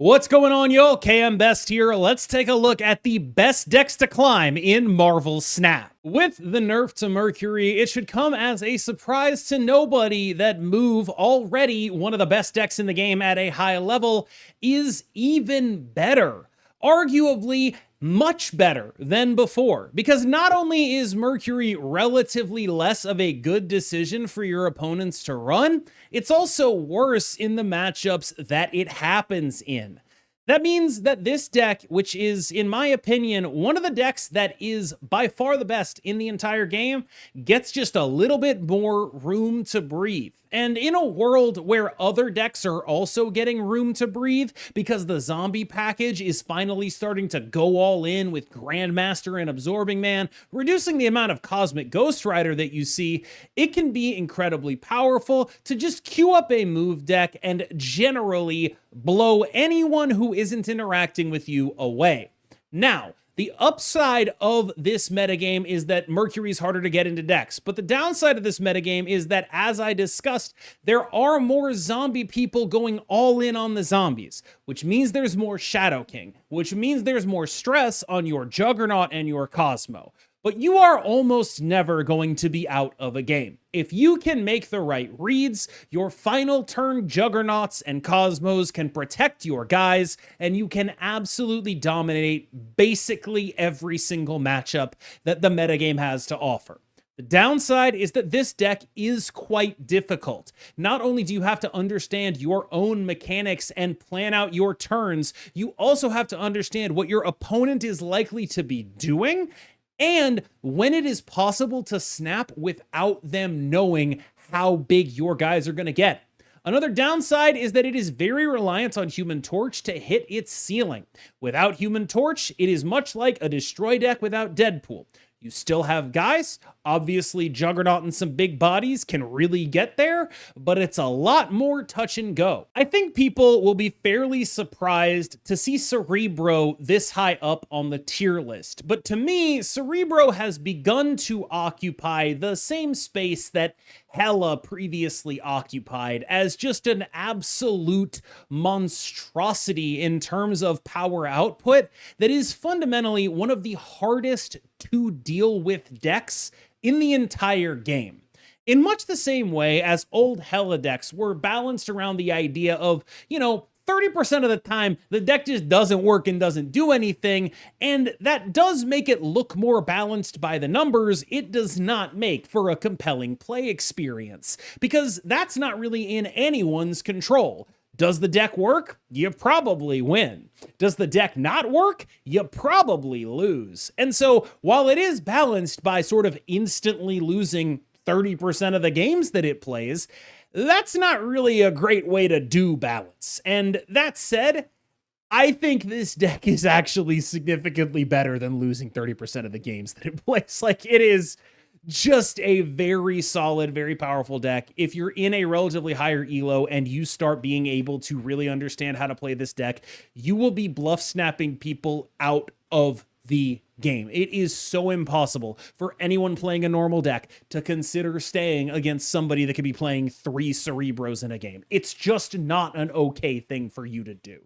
What's going on, y'all? KMBest here. Let's take a look at the best decks to climb in Marvel Snap. With the nerf to Mercury, it should come as a surprise to nobody that Move, already one of the best decks in the game at a high level, is even better. Arguably much better than before, because not only is Mercury relatively less of a good decision for your opponents to run, it's also worse in the matchups that it happens in. That means that this deck, which is, in my opinion, one of the decks that is by far the best in the entire game, gets just a little bit more room to breathe. And in a world where other decks are also getting room to breathe because the zombie package is finally starting to go all in with Grandmaster and Absorbing Man, reducing the amount of Cosmic Ghost Rider that you see, it can be incredibly powerful to just queue up a move deck and generally blow anyone who isn't interacting with you away. Now, the upside of this metagame is that Mercury's harder to get into decks, but the downside of this metagame is that, as I discussed, there are more zombie people going all in on the zombies, which means there's more Shadow King, which means there's more stress on your Juggernaut and your Cosmo. But you are almost never going to be out of a game. If you can make the right reads, your final turn Juggernauts and Cosmos can protect your guys, and you can absolutely dominate basically every single matchup that the metagame has to offer. The downside is that this deck is quite difficult. Not only do you have to understand your own mechanics and plan out your turns, you also have to understand what your opponent is likely to be doing, and when it is possible to snap without them knowing how big your guys are going to get. Another downside is that it is very reliant on Human Torch to hit its ceiling. Without Human Torch, it is much like a Destroy deck without Deadpool. You still have guys. Obviously, Juggernaut and some big bodies can really get there, but it's a lot more touch and go. I think people will be fairly surprised to see Cerebro this high up on the tier list. But to me, Cerebro has begun to occupy the same space that Hela previously occupied, as just an absolute monstrosity in terms of power output that is fundamentally one of the hardest to deal with decks in the entire game. In much the same way as old Hela decks were balanced around the idea of, 30% of the time, the deck just doesn't work and doesn't do anything, and that does make it look more balanced by the numbers. It does not make for a compelling play experience, because that's not really in anyone's control. Does the deck work? You probably win. Does the deck not work? You probably lose. And so, while it is balanced by sort of instantly losing 30% of the games that it plays, that's not really a great way to do balance. And that said, I think this deck is actually significantly better than losing 30% of the games that it plays. Like, it is just a very solid, very powerful deck. If you're in a relatively higher elo and you start being able to really understand how to play this deck, you will be bluff snapping people out of the game. It is so impossible for anyone playing a normal deck to consider staying against somebody that could be playing 3 Cerebros in a game. It's just not an okay thing for you to do.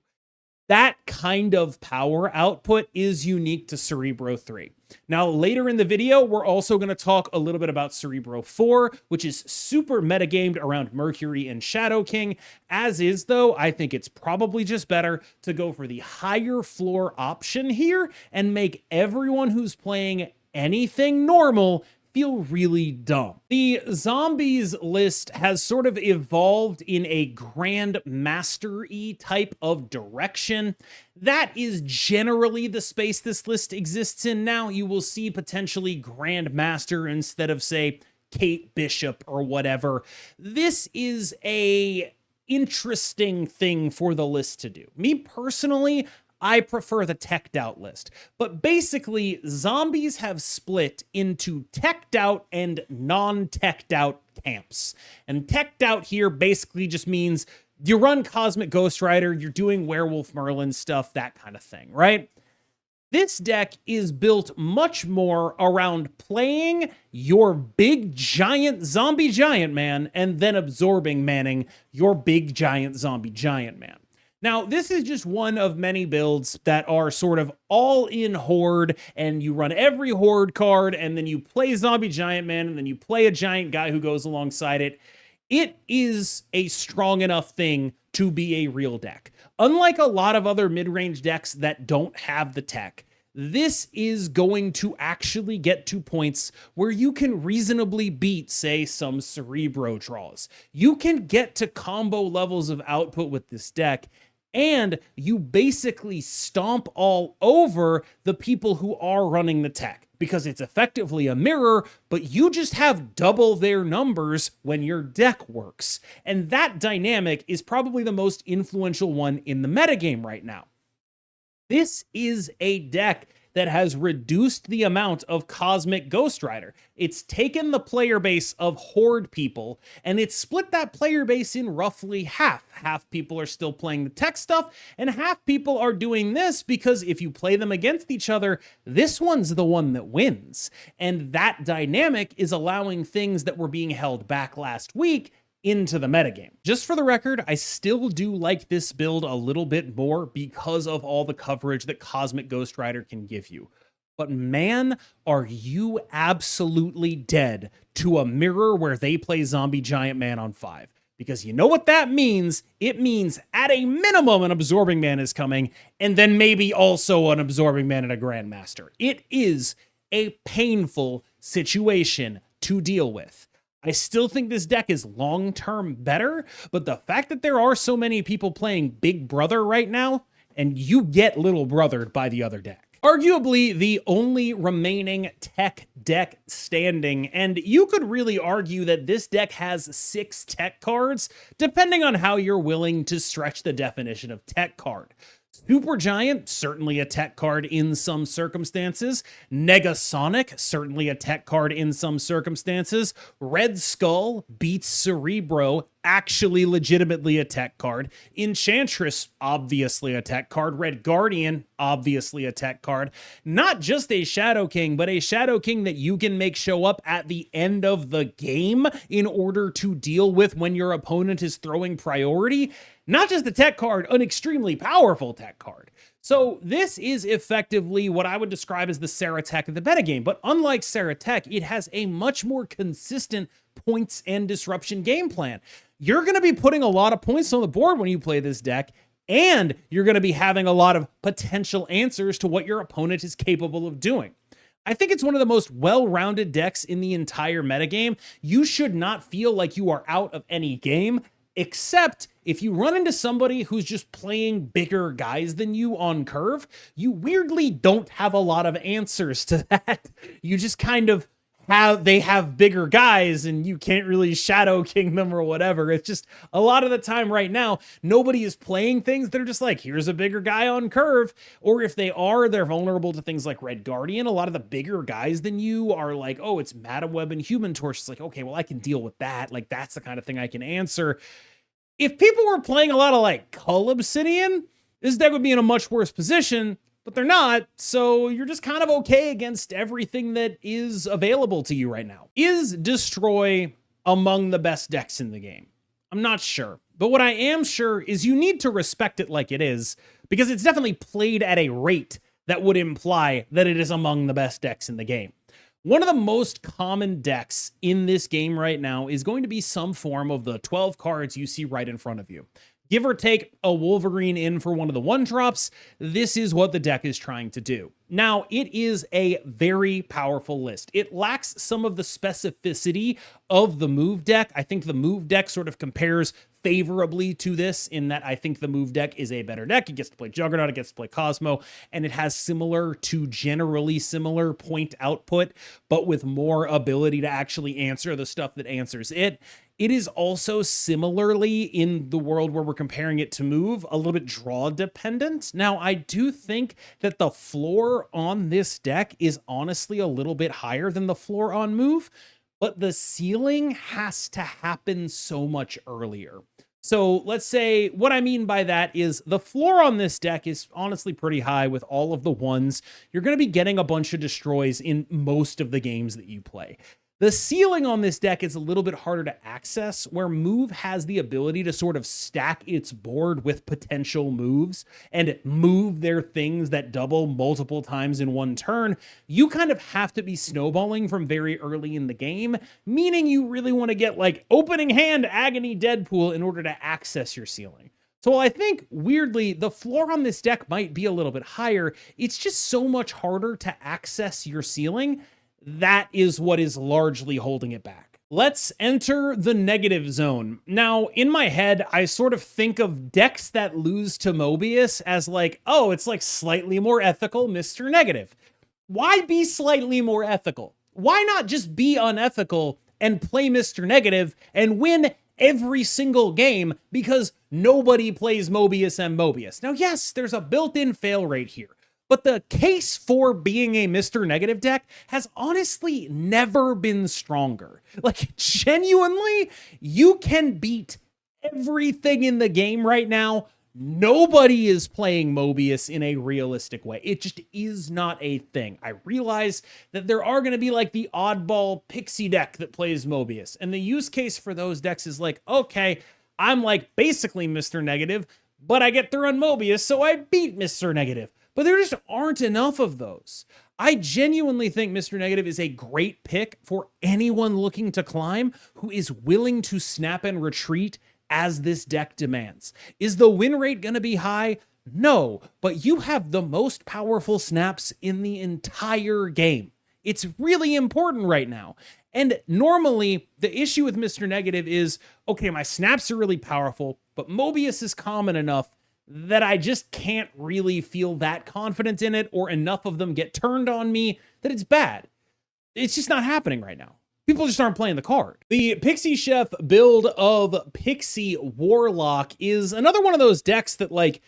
That kind of power output is unique to Cerebro 3. Now, later in the video, we're also going to talk a little bit about Cerebro 4, which is super metagamed around Mercury and Shadow King. As is, though, I think it's probably just better to go for the higher floor option here and make everyone who's playing anything normal feel really dumb. The zombies list has sort of evolved in a Grandmaster-y type of direction. That is generally the space this list exists in now. You will see potentially Grandmaster instead of, say, Kate Bishop or whatever. This is a interesting thing for the list to do. Me personally, I prefer the teched out list. But basically, zombies have split into teched out and non-teched out camps. And teched out here basically just means you run Cosmic Ghost Rider, you're doing Werewolf Merlin stuff, that kind of thing, right? This deck is built much more around playing your big giant zombie giant man and then absorbing manning your big giant zombie giant man. Now, this is just one of many builds that are sort of all in Horde, and you run every Horde card, and then you play Zombie Giant Man, and then you play a giant guy who goes alongside it. It is a strong enough thing to be a real deck. Unlike a lot of other mid-range decks that don't have the tech, this is going to actually get to points where you can reasonably beat, say, some Cerebro draws. You can get to combo levels of output with this deck, and you basically stomp all over the people who are running the tech, because it's effectively a mirror, but you just have double their numbers when your deck works. And that dynamic is probably the most influential one in the metagame right now. This is a deck that has reduced the amount of Cosmic Ghost Rider. It's taken the player base of Horde people, and it's split that player base in roughly half. Half people are still playing the tech stuff, and half people are doing this because if you play them against each other, this one's the one that wins. And that dynamic is allowing things that were being held back last week into the metagame. Just for the record, I still do like this build a little bit more because of all the coverage that Cosmic Ghost Rider can give you. But man, are you absolutely dead to a mirror where they play Zombie Giant Man on 5. Because you know what that means? It means at a minimum an Absorbing Man is coming, and then maybe also an Absorbing Man and a Grandmaster. It is a painful situation to deal with. I still think this deck is long-term better, but the fact that there are so many people playing Big Brother right now, and you get Little Brothered by the other deck. Arguably the only remaining tech deck standing, and you could really argue that this deck has 6 tech cards, depending on how you're willing to stretch the definition of tech card. Super Giant, certainly a tech card in some circumstances. Negasonic, certainly a tech card in some circumstances. Red Skull beats Cerebro, actually legitimately a tech card. Enchantress, obviously a tech card. Red Guardian, obviously a tech card. Not just a Shadow King, but a Shadow King that you can make show up at the end of the game in order to deal with when your opponent is throwing priority. Not just a tech card, an extremely powerful tech card. So this is effectively what I would describe as the Sarah Tech of the metagame. But unlike Sarah Tech, it has a much more consistent points and disruption game plan. You're going to be putting a lot of points on the board when you play this deck, and you're going to be having a lot of potential answers to what your opponent is capable of doing. I think it's one of the most well-rounded decks in the entire metagame. You should not feel like you are out of any game, except if you run into somebody who's just playing bigger guys than you on curve. You weirdly don't have a lot of answers to that. You just kind of they have bigger guys and you can't really Shadow King them or whatever. It's just a lot of the time right now, nobody is playing things that are just like, here's a bigger guy on curve. Or if they are, they're vulnerable to things like Red Guardian. A lot of the bigger guys than you are like, oh, it's Madam Web and Human Torch. It's like, okay, well, I can deal with that. Like, that's the kind of thing I can answer. If people were playing a lot of like Cull Obsidian, this deck would be in a much worse position. But they're not, so you're just kind of okay against everything that is available to you right now. Is Destroy among the best decks in the game? I'm not sure. But what I am sure is you need to respect it like it is, because it's definitely played at a rate that would imply that it is among the best decks in the game. One of the most common decks in this game right now is going to be some form of the 12 cards you see right in front of you. Give or take a Wolverine in for one of the 1-drops, this is what the deck is trying to do. Now, it is a very powerful list. It lacks some of the specificity of the move deck. I think the move deck sort of compares favorably to this in that I think the move deck is a better deck. It gets to play Juggernaut, it gets to play Cosmo, and it has similar to generally similar point output, but with more ability to actually answer the stuff that answers it. It is also similarly, in the world where we're comparing it to move, a little bit draw dependent. Now, I do think that the floor on this deck is honestly a little bit higher than the floor on move, but the ceiling has to happen so much earlier. So let's say what I mean by that is the floor on this deck is honestly pretty high with all of the ones. You're going to be getting a bunch of destroys in most of the games that you play. The ceiling on this deck is a little bit harder to access, where Move has the ability to sort of stack its board with potential moves and move their things that double multiple times in one turn. You kind of have to be snowballing from very early in the game, meaning you really want to get like opening hand Agony Deadpool in order to access your ceiling. So while I think, weirdly, the floor on this deck might be a little bit higher, it's just so much harder to access your ceiling. That is what is largely holding it back. Let's enter the negative zone. Now, in my head, I sort of think of decks that lose to Mobius as like, oh, it's like slightly more ethical, Mr. Negative. Why be slightly more ethical? Why not just be unethical and play Mr. Negative and win every single game because nobody plays Mobius and Mobius? Now, yes, there's a built-in fail rate here. But the case for being a Mr. Negative deck has honestly never been stronger. Like, genuinely, you can beat everything in the game right now. Nobody is playing Mobius in a realistic way. It just is not a thing. I realize that there are going to be like the oddball Pixie deck that plays Mobius. And the use case for those decks is like, okay, I'm like basically Mr. Negative, but I get to run Mobius, so I beat Mr. Negative. But there just aren't enough of those. I genuinely think Mr. Negative is a great pick for anyone looking to climb who is willing to snap and retreat as this deck demands. Is the win rate going to be high? No, but you have the most powerful snaps in the entire game. It's really important right now. And normally, the issue with Mr. Negative is, okay, my snaps are really powerful, but Mobius is common enough that I just can't really feel that confident in it, or enough of them get turned on me that it's bad. It's just not happening right now. People just aren't playing the card. The Pixie Chef build of Pixie Warlock is another one of those decks that, like,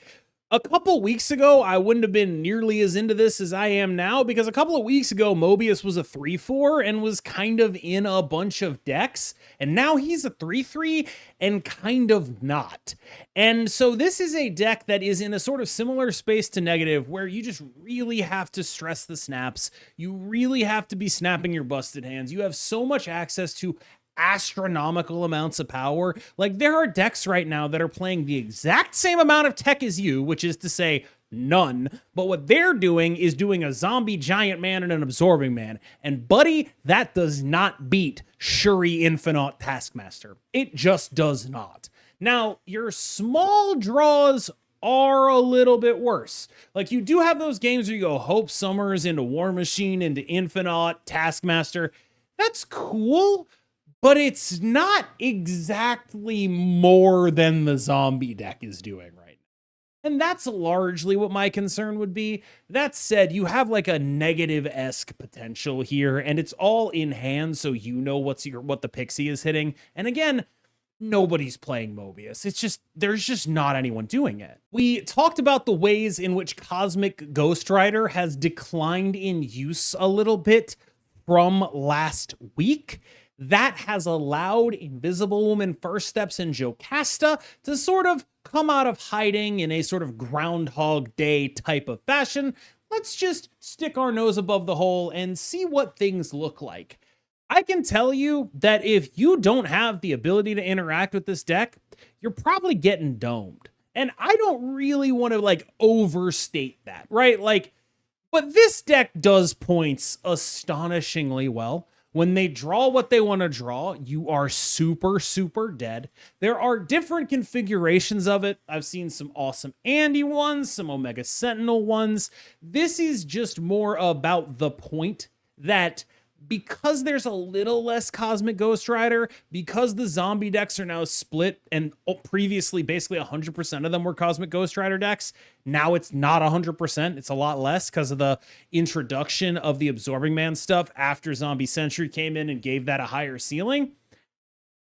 a couple weeks ago, I wouldn't have been nearly as into this as I am now, because a couple of weeks ago, Mobius was a 3/4 and was kind of in a bunch of decks, and now he's a 3/3 and kind of not. And so this is a deck that is in a sort of similar space to Negative, where you just really have to stress the snaps. You really have to be snapping your busted hands. You have so much access to astronomical amounts of power. Like, there are decks right now that are playing the exact same amount of tech as you, which is to say none, but what they're doing is doing a zombie giant man and an absorbing man. And buddy, that does not beat Shuri Infinite Taskmaster. It just does not. Now, your small draws are a little bit worse. Like, you do have those games where you go Hope Summers into War Machine into Infinite Taskmaster. That's cool, but it's not exactly more than the zombie deck is doing right now. And that's largely what my concern would be. That said, you have like a Negative-esque potential here, and it's all in hand, so you know what the Pixie is hitting. And again, nobody's playing Mobius. It's just, there's just not anyone doing it. We talked about the ways in which Cosmic Ghost Rider has declined in use a little bit from last week. That has allowed Invisible Woman First Steps and Jocasta to sort of come out of hiding in a sort of Groundhog Day type of fashion. Let's just stick our nose above the hole and see what things look like. I can tell you that if you don't have the ability to interact with this deck, you're probably getting domed. And I don't really want to like overstate that, right? Like, but this deck does points astonishingly well. When they draw what they want to draw, you are super, super dead. There are different configurations of it. I've seen some awesome Andy ones, some Omega Sentinel ones. This is just more about the point that because there's a little less Cosmic Ghost Rider, because the zombie decks are now split, and previously basically 100% of them were Cosmic Ghost Rider decks, now it's not 100%, it's a lot less because of the introduction of the Absorbing Man stuff after Zombie Century came in and gave that a higher ceiling.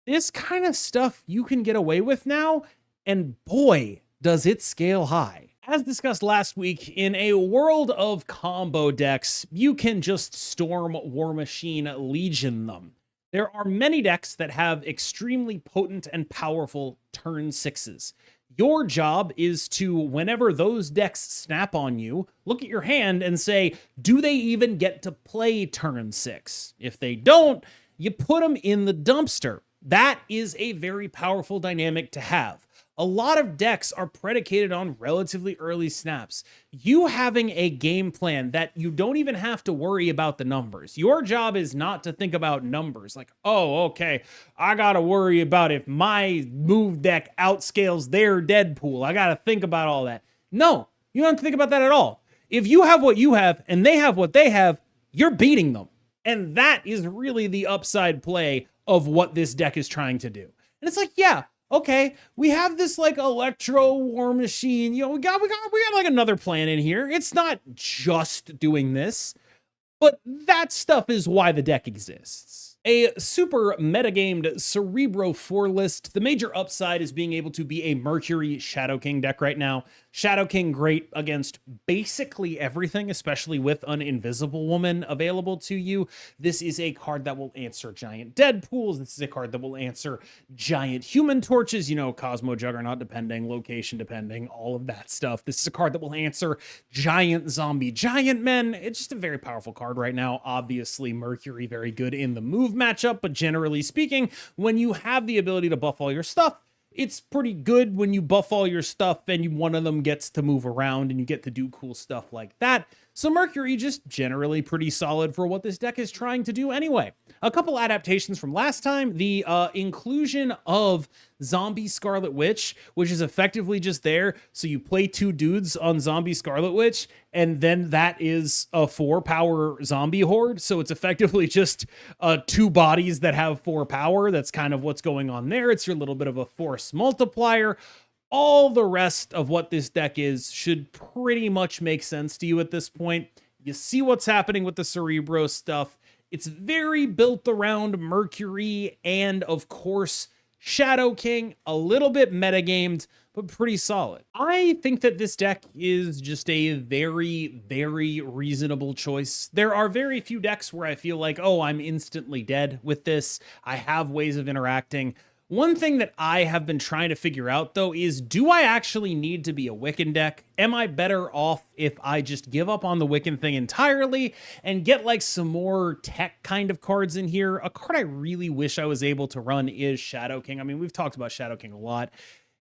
This kind of stuff you can get away with now, and boy, does it scale high. As discussed last week, in a world of combo decks, you can just Storm War Machine Legion them. There are many decks that have extremely potent and powerful turn 6s. Your job is to, whenever those decks snap on you, look at your hand and say, do they even get to play turn 6? If they don't, you put them in the dumpster. That is a very powerful dynamic to have. A lot of decks are predicated on relatively early snaps. You having a game plan that you don't even have to worry about the numbers. Your job is not to think about numbers like, oh, okay, I gotta worry about if my move deck outscales their Deadpool. I gotta think about all that. No, you don't have to think about that at all. If you have what you have and they have what they have, you're beating them. And that is really the upside play of what this deck is trying to do. And it's like, yeah, okay, we have this like Electro War Machine. You know, we got like another plan in here. It's not just doing this, but that stuff is why the deck exists. A super metagamed Cerebro 4 list. The major upside is being able to be a Mercury Shadow King deck right now. Shadow King great against basically everything, especially with an Invisible Woman available to you. This is a card that will answer giant Deadpools. This is a card that will answer giant Human Torches, you know, Cosmo Juggernaut depending, location depending, all of that stuff. This is a card that will answer giant zombie giant men. It's just a very powerful card right now. Obviously, Mercury very good in the move matchup, but generally speaking, when you have the ability to buff all your stuff, it's pretty good when you buff all your stuff and one of them gets to move around and you get to do cool stuff like that. So Mercury just generally pretty solid for what this deck is trying to do anyway. A couple adaptations from last time, the inclusion of Zombie Scarlet Witch, which is effectively just there. So you play 2 dudes on Zombie Scarlet Witch, and then that is a 4-power zombie horde. So it's effectively just 2 bodies that have 4 power. That's kind of what's going on there. It's your little bit of a force multiplier. All the rest of what this deck is should pretty much make sense to you at this point. You see what's happening with the Cerebro stuff. It's very built around Mercury and, of course, Shadow King. A little bit metagamed, but pretty solid. I think that this deck is just a very, very reasonable choice. There are very few decks where I feel like, oh, I'm instantly dead with this. I have ways of interacting. One thing that I have been trying to figure out, though, is do I actually need to be a Wiccan deck? Am I better off if I just give up on the Wiccan thing entirely and get like some more tech kind of cards in here? A card I really wish I was able to run is Shadow King. I mean, we've talked about Shadow King a lot.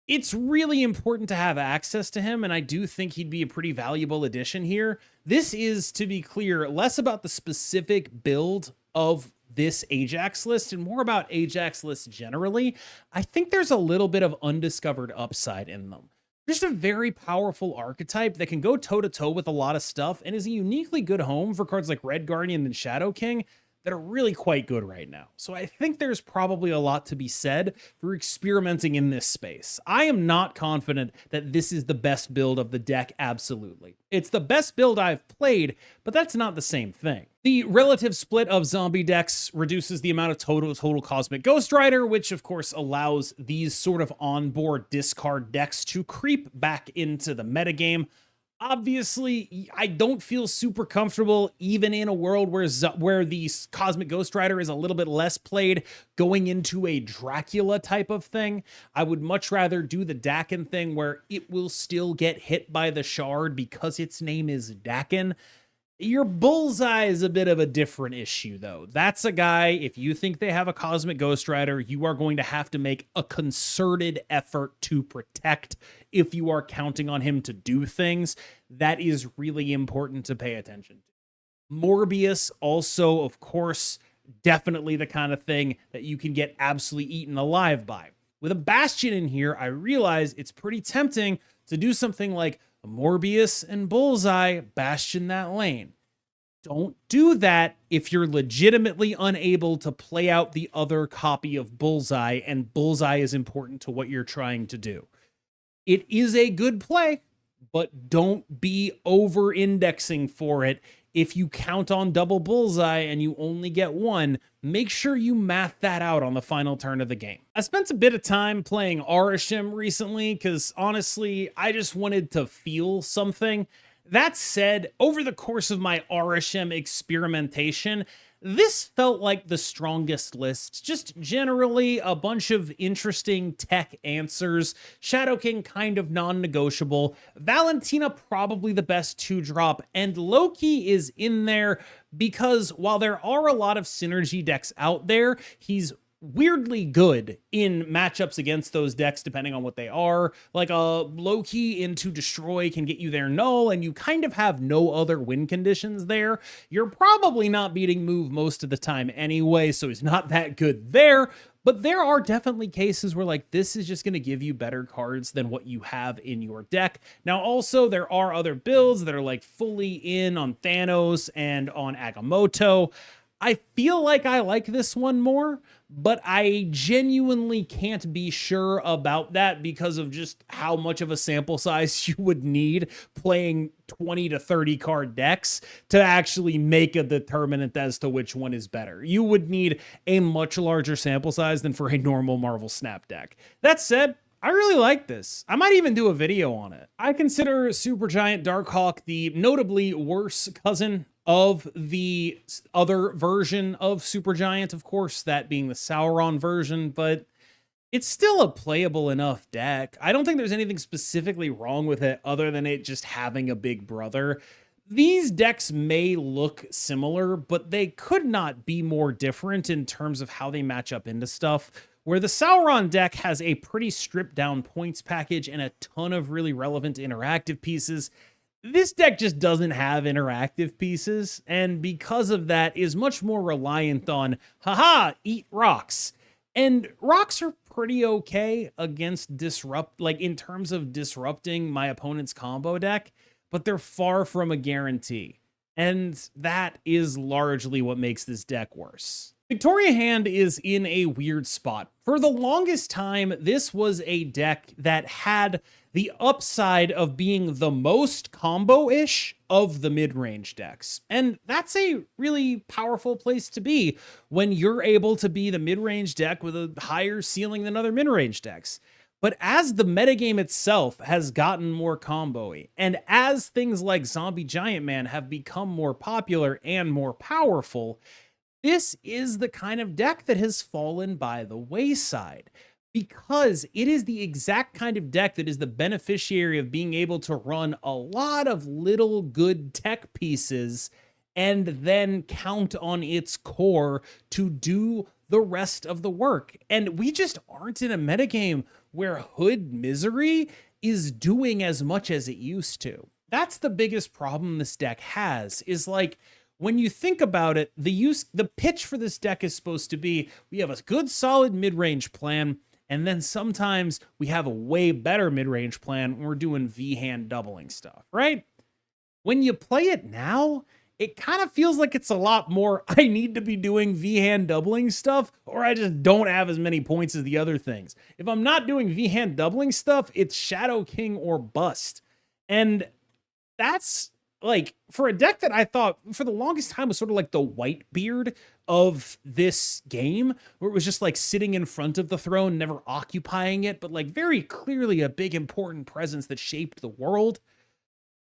It's really important to have access to him, and I do think he'd be a pretty valuable addition here. This is, to be clear, less about the specific build of this Ajax list and more about Ajax lists generally. I think there's a little bit of undiscovered upside in them. Just a very powerful archetype that can go toe-to-toe with a lot of stuff and is a uniquely good home for cards like Red Guardian and Shadow King that are really quite good right now. So I think there's probably a lot to be said for experimenting in this space. I am not confident that this is the best build of the deck, absolutely. It's the best build I've played, but that's not the same thing. The relative split of zombie decks reduces the amount of total Cosmic Ghost Rider, which of course allows these sort of onboard discard decks to creep back into the metagame. Obviously, I don't feel super comfortable, even in a world where the Cosmic Ghost Rider is a little bit less played, going into a Dracula type of thing. I would much rather do the Daken thing where it will still get hit by the shard because its name is Daken. Your Bullseye is a bit of a different issue, though. That's a guy, if you think they have a Cosmic Ghost Rider, you are going to have to make a concerted effort to protect if you are counting on him to do things. That is really important to pay attention to. Morbius also, of course, definitely the kind of thing that you can get absolutely eaten alive by. With a Bastion in here, I realize it's pretty tempting to do something like Morbius and Bullseye Bastion that lane. Don't do that if you're legitimately unable to play out the other copy of Bullseye, and Bullseye is important to what you're trying to do. It is a good play, but don't be over-indexing for it. If you count on double Bullseye and you only get one, make sure you math that out on the final turn of the game. I spent a bit of time playing Coolrishem recently because honestly, I just wanted to feel something. That said, over the course of my Coolrishem experimentation, This felt like the strongest list, just generally a bunch of interesting tech answers. Shadow King kind of non-negotiable. Valentina probably the best 2-drop, and Loki is in there because while there are a lot of synergy decks out there, he's weirdly good in matchups against those decks depending on what they are. Like a Loki into Destroy can get you their null, and you kind of have no other win conditions there. You're probably not beating Move most of the time anyway, so he's not that good there. But there are definitely cases where like this is just going to give you better cards than what you have in your deck. Now also there are other builds that are like fully in on Thanos and on Agamotto. I feel like I like this one more, but I genuinely can't be sure about that because of just how much of a sample size you would need playing 20 to 30 card decks to actually make a determinant as to which one is better. You would need a much larger sample size than for a normal Marvel Snap deck. That said, I really like this. I might even do a video on it. I consider Supergiant Darkhawk the notably worse cousin of the other version of Supergiant, of course, that being the Sauron version, but it's still a playable enough deck. I don't think there's anything specifically wrong with it other than it just having a big brother. These decks may look similar, but they could not be more different in terms of how they match up into stuff. Where the Sauron deck has a pretty stripped down points package and a ton of really relevant interactive pieces, this deck just doesn't have interactive pieces, and because of that is much more reliant on, haha, eat rocks. And rocks are pretty okay against like in terms of disrupting my opponent's combo deck, but they're far from a guarantee. And that is largely what makes this deck worse. Victoria Hand is in a weird spot. For the longest time, this was a deck that had the upside of being the most combo-ish of the mid-range decks. And that's a really powerful place to be when you're able to be the mid-range deck with a higher ceiling than other mid-range decks. But as the metagame itself has gotten more combo-y, and as things like Zombie Giant Man have become more popular and more powerful, this is the kind of deck that has fallen by the wayside, because it is the exact kind of deck that is the beneficiary of being able to run a lot of little good tech pieces and then count on its core to do the rest of the work. And we just aren't in a metagame where Hood Misery is doing as much as it used to. That's the biggest problem this deck has, is like, when you think about it, the pitch for this deck is supposed to be, we have a good solid mid-range plan, and then sometimes we have a way better mid-range plan when we're doing V-hand doubling stuff, right? When you play it now, it kind of feels like it's a lot more, I need to be doing V-hand doubling stuff, or I just don't have as many points as the other things. If I'm not doing V-hand doubling stuff, it's Shadow King or bust. And that's, like, for a deck that I thought for the longest time was sort of like the Whitebeard of this game, where it was just like sitting in front of the throne, never occupying it, but like very clearly a big important presence that shaped the world.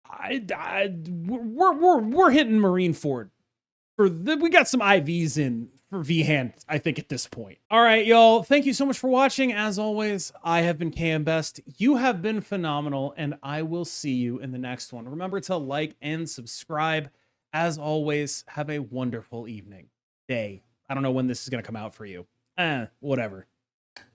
We're hitting Marineford. We got some IVs in for V-Hand, I think, at this point. All right, y'all. Thank you so much for watching. As always, I have been KMBest. You have been phenomenal, and I will see you in the next one. Remember to like and subscribe. As always, have a wonderful evening, day. I don't know when this is going to come out for you. Whatever.